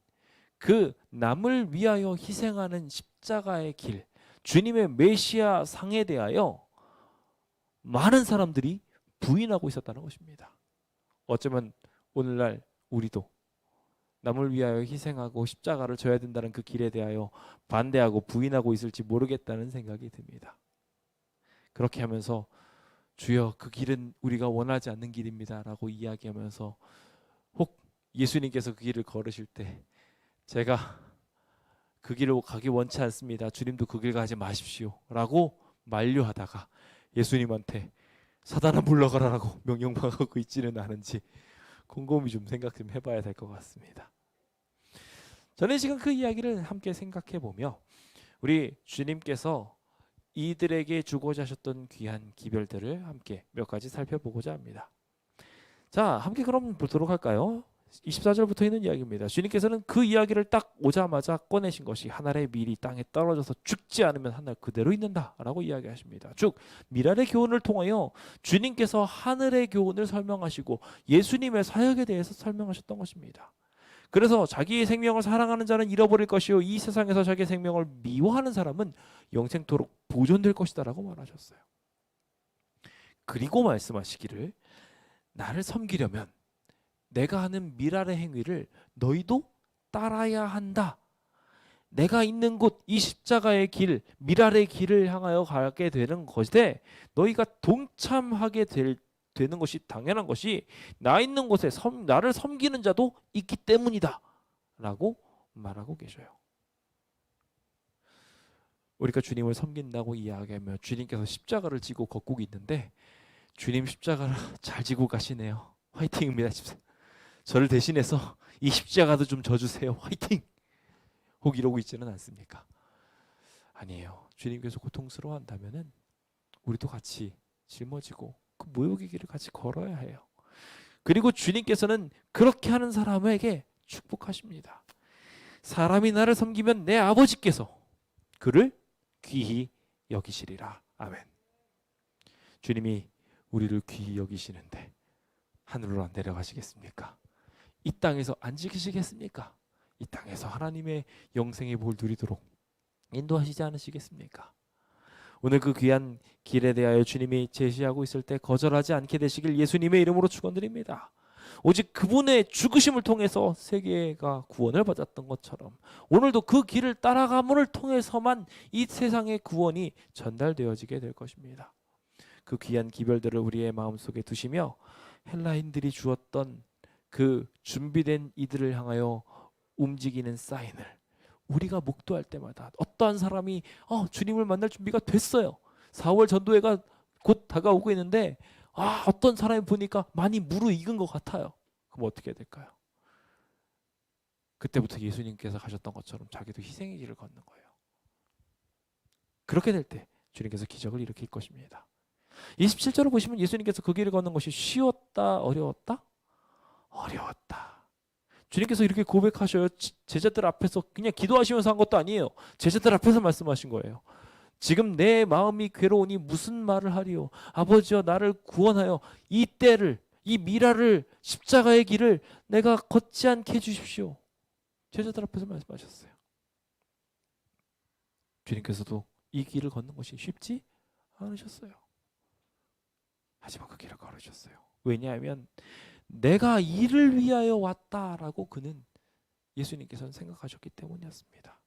그 남을 위하여 희생하는 십자가의 길, 주님의 메시아 상에 대하여 많은 사람들이 부인하고 있었다는 것입니다. 어쩌면 오늘날 우리도 남을 위하여 희생하고 십자가를 져야 된다는 그 길에 대하여 반대하고 부인하고 있을지 모르겠다는 생각이 듭니다. 그렇게 하면서 주여 그 길은 우리가 원하지 않는 길입니다 라고 이야기하면서 혹 예수님께서 그 길을 걸으실 때 제가 그 길을 가기 원치 않습니다, 주님도 그 길 가지 마십시오 라고 만류하다가 예수님한테 사단아 물러가라라고 명령받고 있지는 않은지 곰곰이 좀 생각 좀 해봐야 될 것 같습니다. 저는 지금 그 이야기를 함께 생각해 보며 우리 주님께서 이들에게 주고자 하셨던 귀한 기별들을 함께 몇 가지 살펴보고자 합니다. 자, 함께 그럼 보도록 할까요? 24절부터 있는 이야기입니다. 주님께서는 그 이야기를 딱 오자마자 꺼내신 것이 하늘의 밀이 땅에 떨어져서 죽지 않으면 하늘 그대로 있는다 라고 이야기하십니다. 즉 미랄의 교훈을 통하여 주님께서 하늘의 교훈을 설명하시고 예수님의 사역에 대해서 설명하셨던 것입니다. 그래서 자기의 생명을 사랑하는 자는 잃어버릴 것이요 이 세상에서 자기의 생명을 미워하는 사람은 영생토록 보존될 것이다 라고 말하셨어요. 그리고 말씀하시기를 나를 섬기려면 내가 하는 미랄의 행위를 너희도 따라야 한다. 내가 있는 곳 이 십자가의 길, 미랄의 길을 향하여 가게 되는 것인데 너희가 동참하게 되는 것이 당연한 것이 나 있는 곳에 나를 섬기는 자도 있기 때문이다 라고 말하고 계셔요. 우리가 주님을 섬긴다고 이야기하며 주님께서 십자가를 지고 걷고 있는데 주님 십자가를 잘 지고 가시네요. 화이팅입니다. 저를 대신해서 이 십자가도 좀 져주세요. 화이팅! 혹 이러고 있지는 않습니까? 아니에요. 주님께서 고통스러워한다면은 우리도 같이 짊어지고 그 모욕의 길을 같이 걸어야 해요. 그리고 주님께서는 그렇게 하는 사람에게 축복하십니다. 사람이 나를 섬기면 내 아버지께서 그를 귀히 여기시리라. 아멘. 주님이 우리를 귀히 여기시는데 하늘로 안 내려가시겠습니까? 이 땅에서 안 지키시겠습니까? 이 땅에서 하나님의 영생의 복을 누리도록 인도하시지 않으시겠습니까? 오늘 그 귀한 길에 대하여 주님이 제시하고 있을 때 거절하지 않게 되시길 예수님의 이름으로 축원드립니다. 오직 그분의 죽으심을 통해서 세계가 구원을 받았던 것처럼 오늘도 그 길을 따라감을 통해서만 이 세상의 구원이 전달되어지게 될 것입니다. 그 귀한 기별들을 우리의 마음속에 두시며 헬라인들이 주었던 그 준비된 이들을 향하여 움직이는 사인을 우리가 목도할 때마다 어떠한 사람이 주님을 만날 준비가 됐어요. 4월 전도회가 곧 다가오고 있는데 어떤 사람이 보니까 많이 무르익은 것 같아요. 그럼 어떻게 해야 될까요? 그때부터 예수님께서 가셨던 것처럼 자기도 희생의 길을 걷는 거예요. 그렇게 될 때 주님께서 기적을 일으킬 것입니다. 27절을 보시면 예수님께서 그 길을 걷는 것이 쉬웠다, 어려웠다? 어려웠다. 주님께서 이렇게 고백하셔요. 제자들 앞에서 그냥 기도하시면서 한 것도 아니에요. 제자들 앞에서 말씀하신 거예요. 지금 내 마음이 괴로우니 무슨 말을 하리요? 아버지여 나를 구원하여 이 때를, 이 미라를, 십자가의 길을 내가 걷지 않게 해주십시오. 제자들 앞에서 말씀하셨어요. 주님께서도 이 길을 걷는 것이 쉽지 않으셨어요. 하지만 그 길을 걸으셨어요. 왜냐하면 내가 이를 위하여 왔다라고 그는 예수님께서는 생각하셨기 때문이었습니다.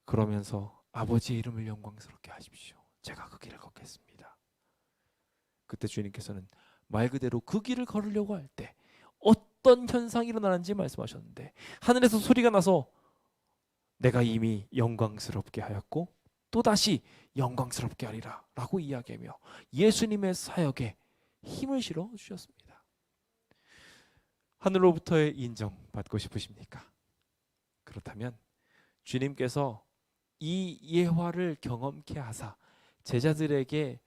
그러면서 아버지의 이름을 영광스럽게 하십시오. 제가 그 길을 걷겠습니다. 그때 주님께서는 말 그대로 그 길을 걸으려고 할 때 어떤 현상이 일어나는지 말씀하셨는데 하늘에서 소리가 나서 내가 이미 영광스럽게 하였고 또다시 영광스럽게 하리라 라고 이야기하며 예수님의 사역에 힘을 실어 주셨습니다. 하늘로부터의 인정 받고 싶으십니까? 그렇다면 주님께서 이 예화를 경험케 하사 제자들에게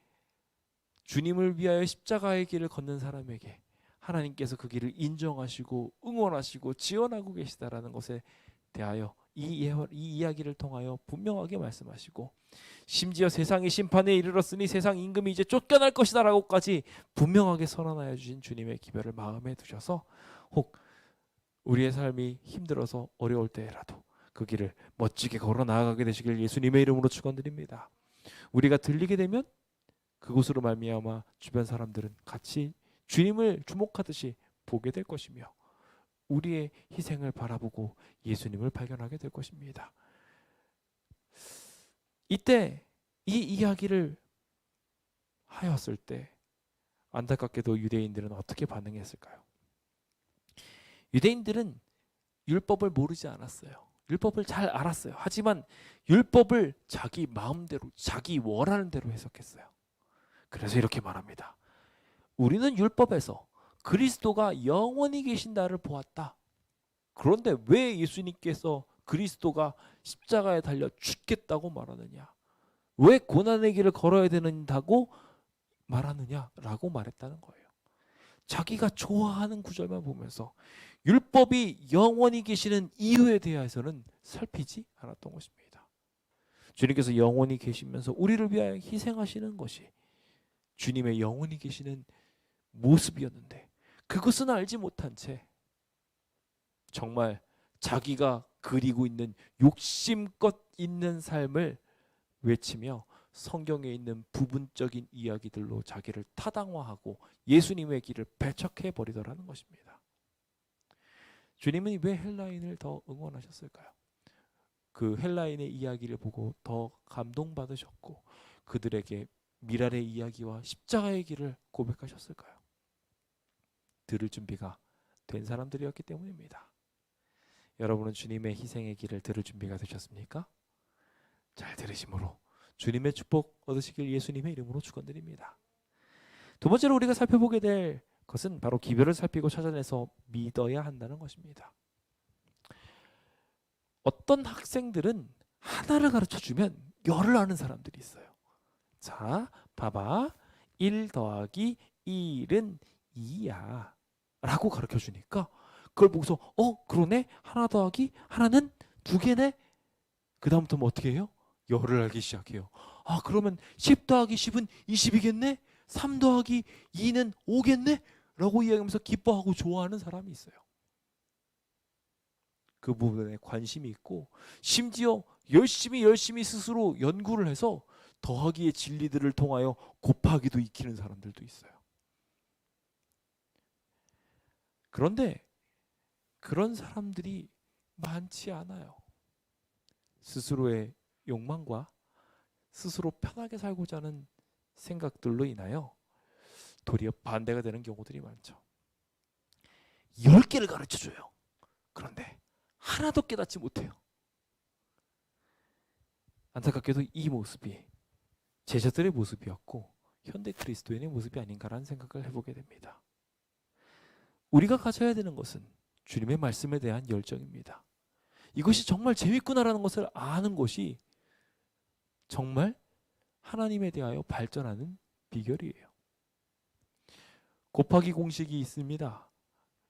주님을 위하여 십자가의 길을 걷는 사람에게 하나님께서 그 길을 인정하시고 응원하시고 지원하고 계시다라는 것에 대하여 이 이야기를 통하여 분명하게 말씀하시고 심지어 세상이 심판에 이르렀으니 세상 임금이 이제 쫓겨날 것이다 라고까지 분명하게 선언하여 주신 주님의 기별을 마음에 두셔서 혹 우리의 삶이 힘들어서 어려울 때라도 그 길을 멋지게 걸어 나아가게 되시길 예수님의 이름으로 축원드립니다. 우리가 들리게 되면 그곳으로 말미암아 주변 사람들은 같이 주님을 주목하듯이 보게 될 것이며 우리의 희생을 바라보고 예수님을 발견하게 될 것입니다. 이때 이 이야기를 하였을 때 안타깝게도 유대인들은 어떻게 반응했을까요? 유대인들은 율법을 모르지 않았어요. 율법을 잘 알았어요. 하지만 율법을 자기 마음대로 자기 원하는 대로 해석했어요. 그래서 이렇게 말합니다. 우리는 율법에서 그리스도가 영원히 계신다를 보았다. 그런데 왜 예수님께서 그리스도가 십자가에 달려 죽겠다고 말하느냐? 왜 고난의 길을 걸어야 된다고 말하느냐라고 말했다는 거예요. 자기가 좋아하는 구절만 보면서 율법이 영원히 계시는 이유에 대해서는 살피지 않았던 것입니다. 주님께서 영원히 계시면서 우리를 위하여 희생하시는 것이 주님의 영원히 계시는 모습이었는데 그것은 알지 못한 채 정말 자기가 그리고 있는 욕심껏 있는 삶을 외치며 성경에 있는 부분적인 이야기들로 자기를 타당화하고 예수님의 길을 배척해 버리더라는 것입니다. 주님은 왜 헬라인을 더 응원하셨을까요? 그 헬라인의 이야기를 보고 더 감동받으셨고 그들에게 미랄의 이야기와 십자가의 길을 고백하셨을까요? 들을 준비가 된 사람들이었기 때문입니다. 여러분은 주님의 희생의 길을 들을 준비가 되셨습니까? 잘 들으심으로 주님의 축복 얻으시길 예수님의 이름으로 축원드립니다. 두 번째로 우리가 살펴보게 될 것은 바로 기별을 살피고 찾아내서 믿어야 한다는 것입니다. 어떤 학생들은 하나를 가르쳐주면 열을 아는 사람들이 있어요. 자, 봐봐. 1 더하기 1은 2야 라고 가르쳐주니까 그걸 보고서 그러네? 하나 더하기 하나는 2개네? 그 다음부터 뭐 어떻게 해요? 열을 알기 시작해요. 아, 그러면 10 더하기 10은 20이겠네? 3 더하기 2는 5겠네? 라고 이야기하면서 기뻐하고 좋아하는 사람이 있어요. 그 부분에 관심이 있고 심지어 열심히 스스로 연구를 해서 더하기의 진리들을 통하여 곱하기도 익히는 사람들도 있어요. 그런데 그런 사람들이 많지 않아요. 스스로의 욕망과 스스로 편하게 살고자 하는 생각들로 인하여 도리어 반대가 되는 경우들이 많죠. 10개를 가르쳐줘요. 그런데 하나도 깨닫지 못해요. 안타깝게도 이 모습이 제자들의 모습이었고 현대 그리스도인의 모습이 아닌가라는 생각을 해보게 됩니다. 우리가 가져야 되는 것은 주님의 말씀에 대한 열정입니다. 이것이 정말 재밌구나라는 것을 아는 것이 정말 하나님에 대하여 발전하는 비결이에요. 곱하기 공식이 있습니다.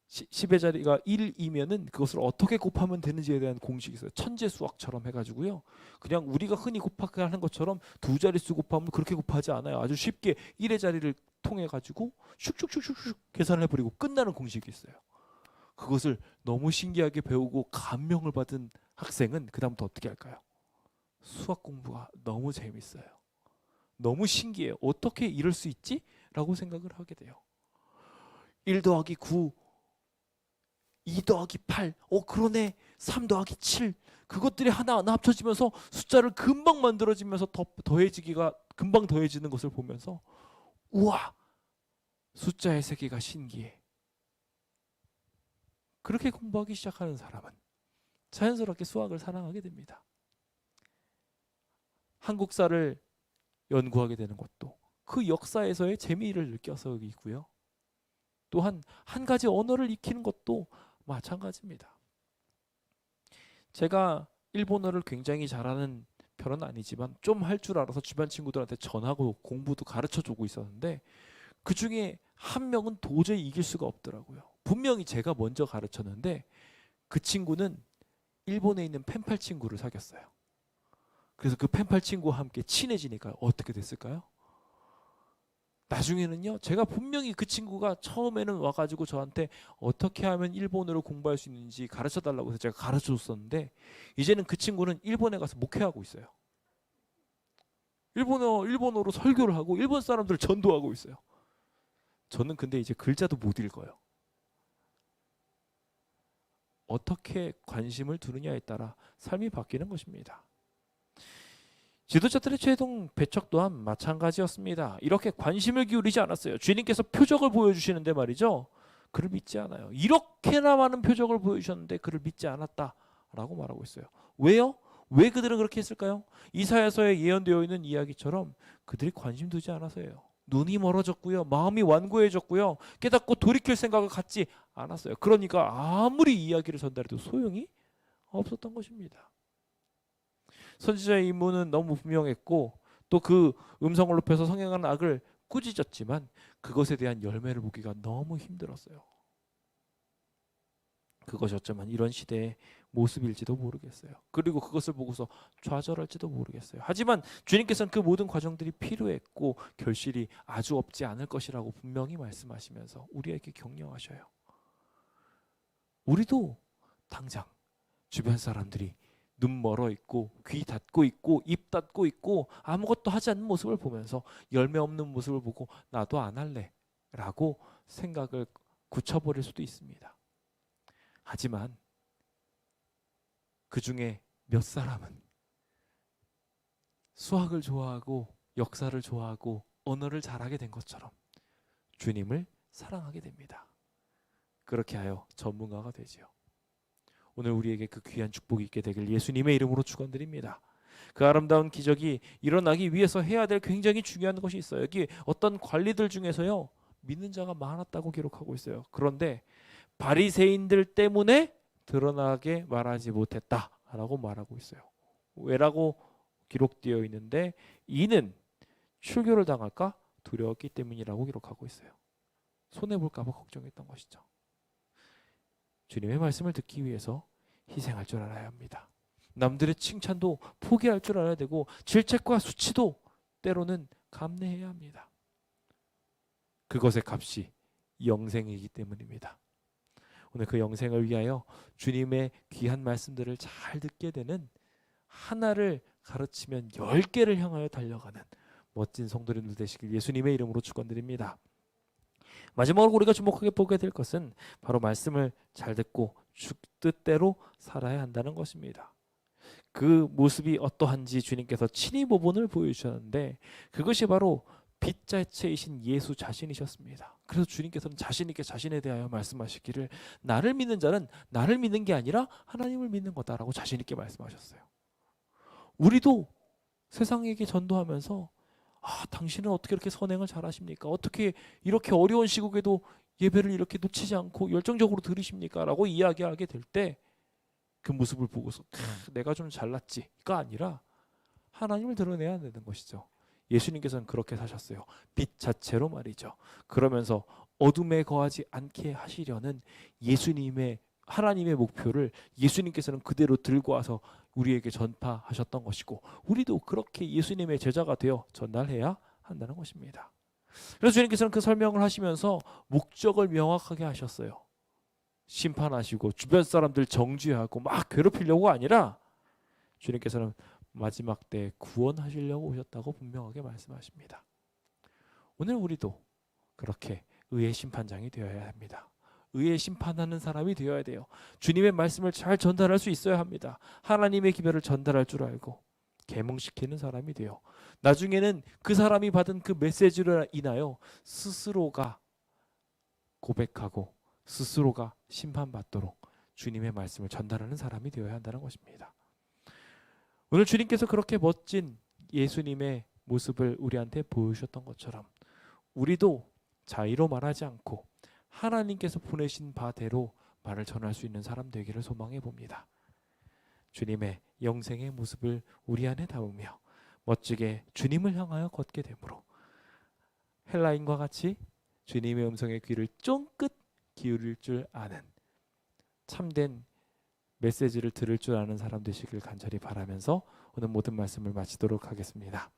10의 자리가 1이면은 그것을 어떻게 곱하면 되는지에 대한 공식이 있어요. 천재 수학처럼 해가지고요. 그냥 우리가 흔히 곱하기 하는 것처럼 두 자릿수 곱하면 그렇게 곱하지 않아요. 아주 쉽게 1의 자리를 통해 가지고 슉슉슉슉슉 계산을 해버리고 끝나는 공식이 있어요. 그것을 너무 신기하게 배우고 감명을 받은 학생은 그 다음부터 어떻게 할까요? 수학 공부가 너무 재밌어요. 너무 신기해요. 어떻게 이럴 수 있지? 라고 생각을 하게 돼요. 1 더하기 9, 2 더하기 8, 그러네. 3 더하기 7. 그것들이 하나하나 합쳐지면서 숫자를 금방 만들어지면서 더해지기가 금방 더해지는 것을 보면서 우와, 숫자의 세계가 신기해. 그렇게 공부하기 시작하는 사람은 자연스럽게 수학을 사랑하게 됩니다. 한국사를 연구하게 되는 것도 그 역사에서의 재미를 느껴서이고요. 또한 한 가지 언어를 익히는 것도 마찬가지입니다. 제가 일본어를 굉장히 잘하는 편은 아니지만 좀 할 줄 알아서 주변 친구들한테 전하고 공부도 가르쳐주고 있었는데 그 중에 한 명은 도저히 이길 수가 없더라고요. 분명히 제가 먼저 가르쳤는데 그 친구는 일본에 있는 펜팔 친구를 사귀었어요. 그래서 그 펜팔 친구와 함께 친해지니까 어떻게 됐을까요? 나중에는요, 제가 분명히 그 친구가 처음에는 와가지고 저한테 어떻게 하면 일본어를 공부할 수 있는지 가르쳐 달라고 해서 제가 가르쳐 줬었는데 이제는 그 친구는 일본에 가서 목회하고 있어요. 일본어로 설교를 하고 일본 사람들을 전도하고 있어요. 저는 근데 이제 글자도 못 읽어요. 어떻게 관심을 두느냐에 따라 삶이 바뀌는 것입니다. 지도자들의 최종 배척 또한 마찬가지였습니다. 이렇게 관심을 기울이지 않았어요. 주님께서 표적을 보여주시는데 말이죠. 그를 믿지 않아요. 이렇게나 많은 표적을 보여주셨는데 그를 믿지 않았다라고 말하고 있어요. 왜요? 왜 그들은 그렇게 했을까요? 이사야서에 예언되어 있는 이야기처럼 그들이 관심 두지 않아서예요. 눈이 멀어졌고요. 마음이 완고해졌고요. 깨닫고 돌이킬 생각을 갖지 않았어요. 그러니까 아무리 이야기를 전달해도 소용이 없었던 것입니다. 선지자의 임무는 너무 분명했고 또 그 음성을 높여서 성행하는 악을 꾸짖었지만 그것에 대한 열매를 보기가 너무 힘들었어요. 그것이 어쩌면 이런 시대의 모습일지도 모르겠어요. 그리고 그것을 보고서 좌절할지도 모르겠어요. 하지만 주님께서는 그 모든 과정들이 필요했고 결실이 아주 없지 않을 것이라고 분명히 말씀하시면서 우리에게 격려하셔요. 우리도 당장 주변 사람들이 눈 멀어 있고 귀 닫고 있고 입 닫고 있고 아무것도 하지 않는 모습을 보면서 열매 없는 모습을 보고 나도 안 할래 라고 생각을 굳혀버릴 수도 있습니다. 하지만 그 중에 몇 사람은 수학을 좋아하고 역사를 좋아하고 언어를 잘하게 된 것처럼 주님을 사랑하게 됩니다. 그렇게 하여 전문가가 되지요. 오늘 우리에게 그 귀한 축복이 있게 되길 예수님의 이름으로 축원드립니다. 그 아름다운 기적이 일어나기 위해서 해야 될 굉장히 중요한 것이 있어요. 여기 어떤 관리들 중에서요 믿는 자가 많았다고 기록하고 있어요. 그런데 바리새인들 때문에 드러나게 말하지 못했다라고 말하고 있어요. 왜라고 기록되어 있는데 이는 출교를 당할까 두려웠기 때문이라고 기록하고 있어요. 손해볼까 봐 걱정했던 것이죠. 주님의 말씀을 듣기 위해서 희생할 줄 알아야 합니다. 남들의 칭찬도 포기할 줄 알아야 되고 질책과 수치도 때로는 감내해야 합니다. 그것의 값이 영생이기 때문입니다. 오늘 그 영생을 위하여 주님의 귀한 말씀들을 잘 듣게 되는 하나를 가르치면 10개를 향하여 달려가는 멋진 성도님들 되시길 예수님의 이름으로 축원드립니다. 마지막으로 우리가 주목하게 보게 될 것은 바로 말씀을 잘 듣고 주 뜻대로 살아야 한다는 것입니다. 그 모습이 어떠한지 주님께서 친히 모본을 보여주셨는데 그것이 바로 빛자체이신 예수 자신이셨습니다. 그래서 주님께서는 자신 있게 자신에 대하여 말씀하시기를 나를 믿는 자는 나를 믿는 게 아니라 하나님을 믿는 거다라고 자신 있게 말씀하셨어요. 우리도 세상에게 전도하면서 당신은 어떻게 이렇게 선행을 잘하십니까? 어떻게 이렇게 어려운 시국에도 예배를 이렇게 놓치지 않고 열정적으로 들으십니까? 라고 이야기하게 될 때 그 모습을 보고서 내가 좀 잘났지가 아니라 하나님을 드러내야 되는 것이죠. 예수님께서는 그렇게 사셨어요. 빛 자체로 말이죠. 그러면서 어둠에 거하지 않게 하시려는 예수님의 하나님의 목표를 예수님께서는 그대로 들고 와서 우리에게 전파하셨던 것이고, 우리도 그렇게 예수님의 제자가 되어 전달해야 한다는 것입니다. 그래서 주님께서는 그 설명을 하시면서 목적을 명확하게 하셨어요. 심판하시고 주변 사람들 정죄하고 막 괴롭히려고 아니라 주님께서는 마지막 때 구원하시려고 오셨다고 분명하게 말씀하십니다. 오늘 우리도 그렇게 의의 심판장이 되어야 합니다. 의의 심판하는 사람이 되어야 돼요. 주님의 말씀을 잘 전달할 수 있어야 합니다. 하나님의 기별을 전달할 줄 알고 계몽시키는 사람이 돼요. 나중에는 그 사람이 받은 그 메시지로 인하여 스스로가 고백하고 스스로가 심판받도록 주님의 말씀을 전달하는 사람이 되어야 한다는 것입니다. 오늘 주님께서 그렇게 멋진 예수님의 모습을 우리한테 보여주셨던 것처럼 우리도 자의로 말하지 않고 하나님께서 보내신 바대로 말을 전할 수 있는 사람 되기를 소망해 봅니다. 주님의 영생의 모습을 우리 안에 담으며 멋지게 주님을 향하여 걷게 되므로 헬라인과 같이 주님의 음성의 귀를 쫑긋 기울일 줄 아는 참된 메시지를 들을 줄 아는 사람 되시길 간절히 바라면서 오늘 모든 말씀을 마치도록 하겠습니다.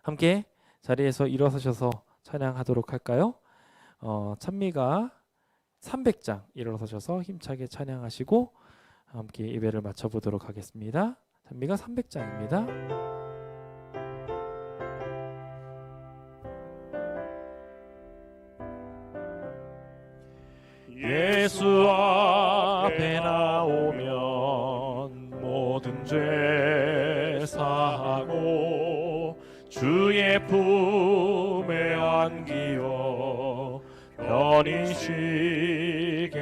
함께 자리에서 일어서셔서 찬양하도록 할까요? 찬미가 300장 일어서셔서 힘차게 찬양하시고 함께 예배를 마쳐보도록 하겠습니다. 찬미가 300장입니다. 예수 앞에 나오면 모든 죄 사하고 주의 품에 안기어 편히 쉬겠네.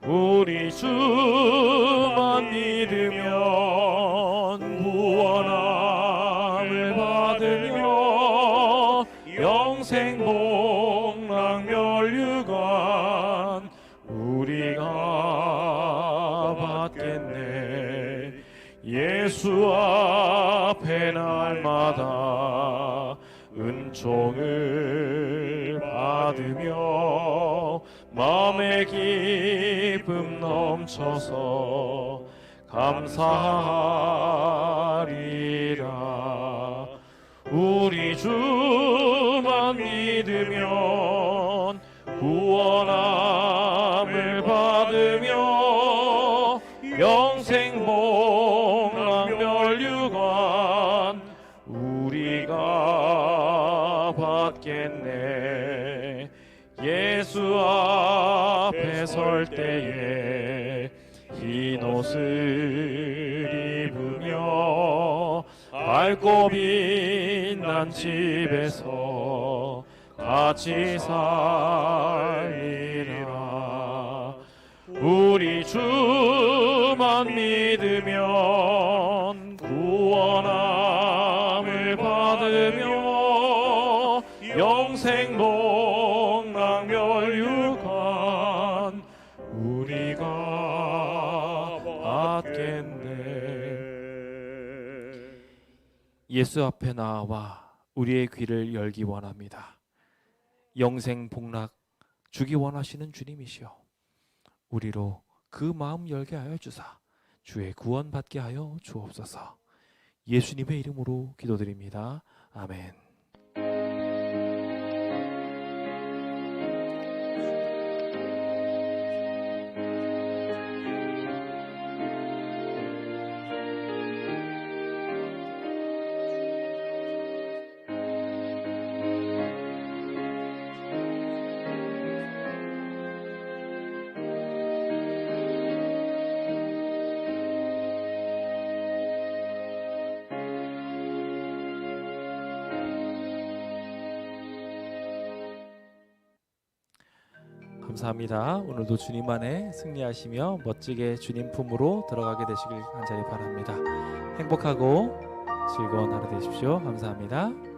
우리 주만 믿으면 구원함을 받으며 영생 복락멸류관 우리가 받겠네. 예수 앞에 날마다 은총을 받으며 마음의 기쁨 넘쳐서 감사하리라. 우리 주만 믿으면 구원함을 받으며 영생 복락멸류관 우리가 받겠네. 예수 앞에 설 때에 흰 옷을 입으며 밝고 빛난 집에서 같이 살리라. 우리 주만 믿으면 구원함을 받으며 영생 복락멸류관 우리가 받겠네. 예수 앞에 나와 우리의 귀를 열기 원합니다. 영생 복락 주기 원하시는 주님이시여, 우리로 그 마음 열게 하여 주사 주의 구원 받게 하여 주옵소서. 예수님의 이름으로 기도드립니다. 아멘. 감사합니다. 오늘도 주님 안에 승리하시며 멋지게 주님 품으로 들어가게 되시길 간절히 바랍니다. 행복하고 즐거운 하루 되십시오. 감사합니다.